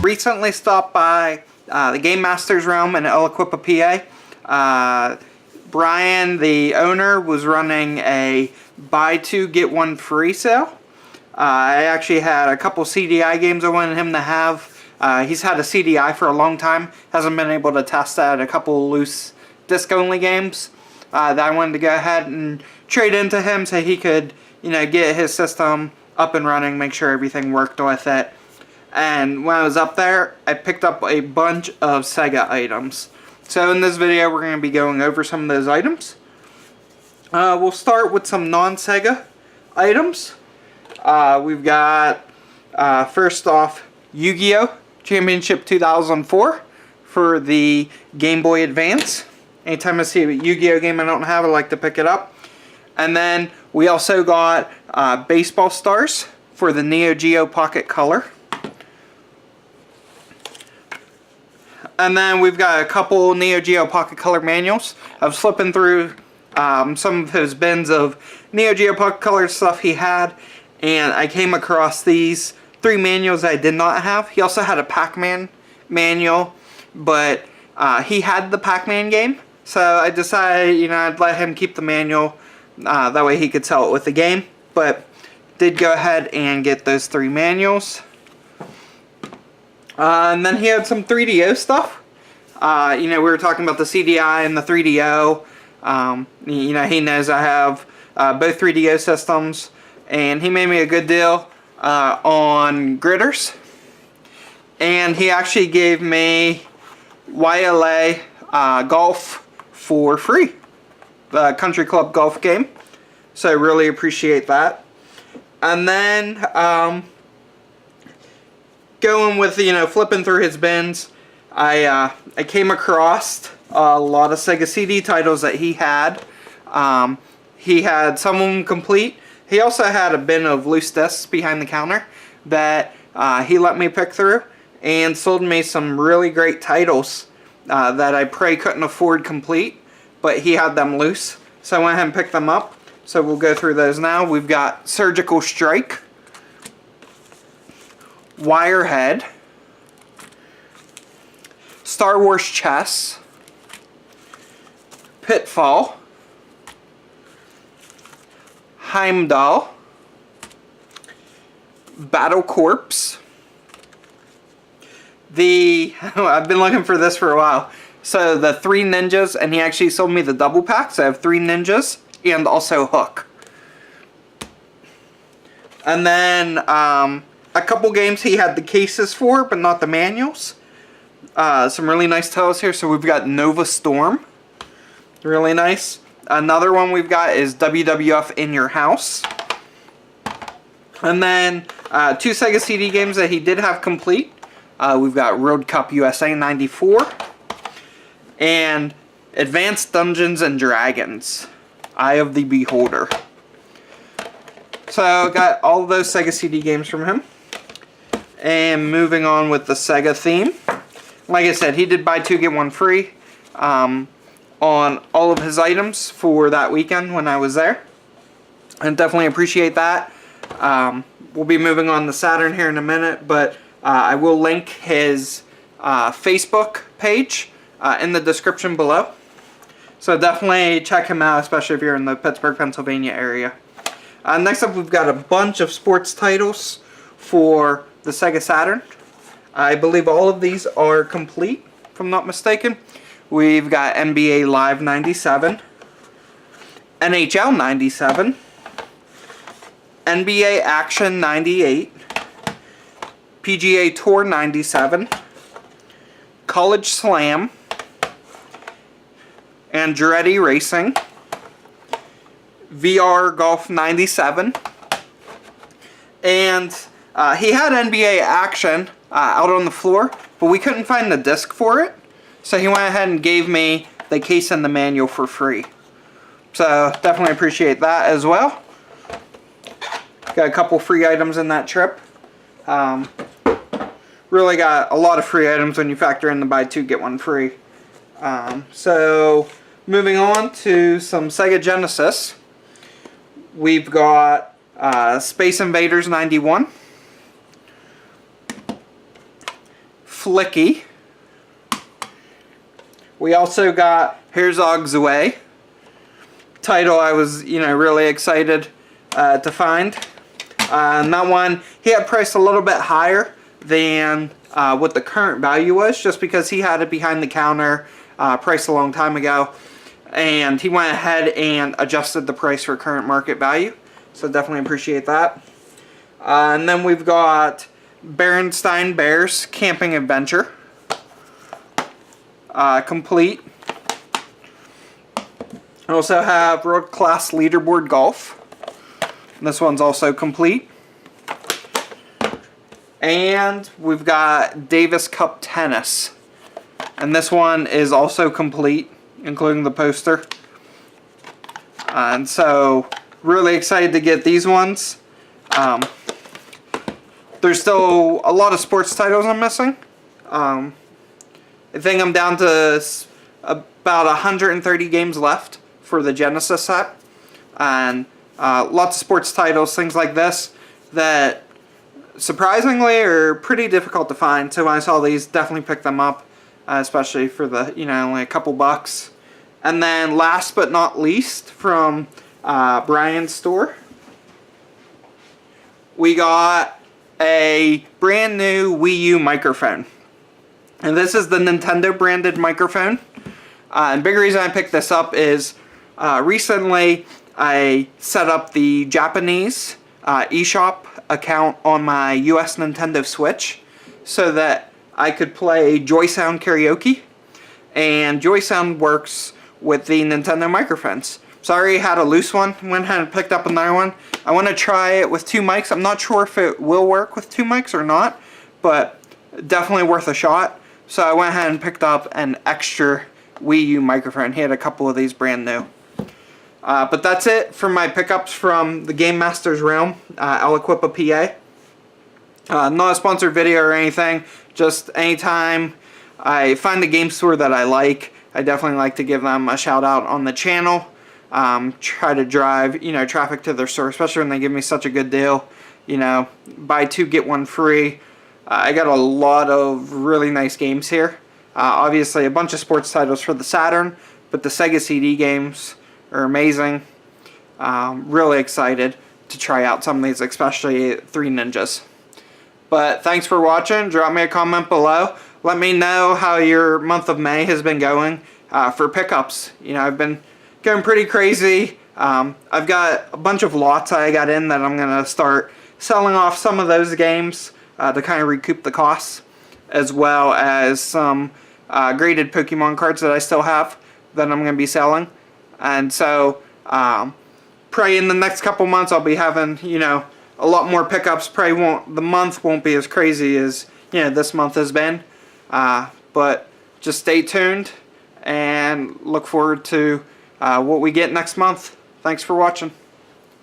Recently stopped by the Gamemaster's Realm in Aliquippa, PA. Brian, the owner, was running a buy two get one free sale. I actually had a couple CDI games I wanted him to have. He's had a CDI for a long time, hasn't been able to test out a couple loose disc only games that I wanted to go ahead and trade into him so he could, get his system up and running, make sure everything worked with it. And when I was up there, I picked up a bunch of Sega items. So in this video, we're going to be going over some of those items. We'll start with some non-Sega items. We've got, first off, Yu-Gi-Oh! Championship 2004 for the Game Boy Advance. Anytime I see a Yu-Gi-Oh! Game I don't have, I like to pick it up. And then we also got Baseball Stars for the Neo Geo Pocket Color. And then we've got a couple Neo Geo Pocket Color manuals. I was flipping through some of his bins of Neo Geo Pocket Color stuff he had, and I came across these 3 manuals I did not have. He also had a Pac-Man manual, but he had the Pac-Man game, so I decided, I'd let him keep the manual. That way he could sell it with the game, but did go ahead and get those 3 manuals. And then he had some 3DO stuff. We were talking about the CDI and the 3DO. He knows I have both 3DO systems, and he made me a good deal on gritters. And he actually gave me YLA Golf for free, the Country Club golf game. So I really appreciate that. And then going with, flipping through his bins, I came across a lot of Sega CD titles that he had. He had some of them complete. He also had a bin of loose discs behind the counter that he let me pick through, and sold me some really great titles that I probably couldn't afford complete, but he had them loose. So I went ahead and picked them up. So we'll go through those now. We've got Surgical Strike, Wirehead, Star Wars Chess, Pitfall, Heimdall, Battle Corps, I've been looking for this for a while. So the 3 ninjas, and he actually sold me the double pack, so I have 3 ninjas and also Hook. And then a couple games he had the cases for, but not the manuals. Some really nice titles here. So we've got Nova Storm, really nice. Another one we've got is WWF In Your House. And then 2 Sega CD games that he did have complete. We've got Road Cup USA 94 and Advanced Dungeons and Dragons, Eye of the Beholder. So got all of those Sega CD games from him. And moving on with the Sega theme. Like I said, he did buy 2 get 1 free on all of his items for that weekend when I was there. And definitely appreciate that. We'll be moving on to Saturn here in a minute, but I will link his Facebook page in the description below. So definitely check him out, especially if you're in the Pittsburgh, Pennsylvania area. Next up, we've got a bunch of sports titles for the Sega Saturn. I believe all of these are complete, if I'm not mistaken. We've got NBA Live 97, NHL 97, NBA Action 98, PGA Tour 97, College Slam, Andretti Racing, VR Golf 97, and he had NBA Action out on the floor, but we couldn't find the disc for it, so he went ahead and gave me the case and the manual for free. So definitely appreciate that as well. Got a couple free items in that trip. Really got a lot of free items when you factor in the buy 2 get 1 free. So moving on to some Sega Genesis. We've got Space Invaders 91, Flicky. We also got Herzog's Way. Title I was, really excited to find. And that one, he had priced a little bit higher than what the current value was, just because he had it behind the counter, priced a long time ago. And he went ahead and adjusted the price for current market value. So definitely appreciate that. And then we've got Berenstain Bears Camping Adventure. Complete. I also have World Class Leaderboard Golf. This one's also complete. And we've got Davis Cup Tennis. And this one is also complete, including the poster. And so, really excited to get these ones. There's still a lot of sports titles I'm missing. I think I'm down to about 130 games left for the Genesis set. And lots of sports titles, things like this, that surprisingly are pretty difficult to find. So when I saw these, definitely picked them up, especially for the, only a couple bucks. And then last but not least, from Brian's store, we got a brand new Wii U microphone. And this is the Nintendo branded microphone. And big reason I picked this up is recently I set up the Japanese eShop account on my US Nintendo Switch so that I could play Joy Sound karaoke. And Joy Sound works with the Nintendo microphones. So I already had a loose one, went ahead and picked up another one. I want to try it with 2 mics. I'm not sure if it will work with 2 mics or not, but definitely worth a shot. So I went ahead and picked up an extra Wii U microphone. He had a couple of these brand new. But that's it for my pickups from the Gamemaster's realm, Aliquippa, PA. Not a sponsored video or anything, just anytime I find a game store that I like, I definitely like to give them a shout out on the channel. Try to drive, traffic to their store, especially when they give me such a good deal. Buy 2, get 1 free. I got a lot of really nice games here. Obviously a bunch of sports titles for the Saturn, but the Sega Cd games are amazing. Really excited to try out some of these, especially 3 Ninjas. But thanks for watching. Drop me a comment below. Let me know how your month of May has been going for pickups. I've been going pretty crazy. I've got a bunch of lots I got in that I'm going to start selling off some of those games to kind of recoup the costs, as well as some graded Pokemon cards that I still have that I'm going to be selling. And so probably in the next couple months I'll be having, a lot more pickups. Probably the month won't be as crazy as, this month has been. But just stay tuned and look forward to what we get next month. Thanks for watching.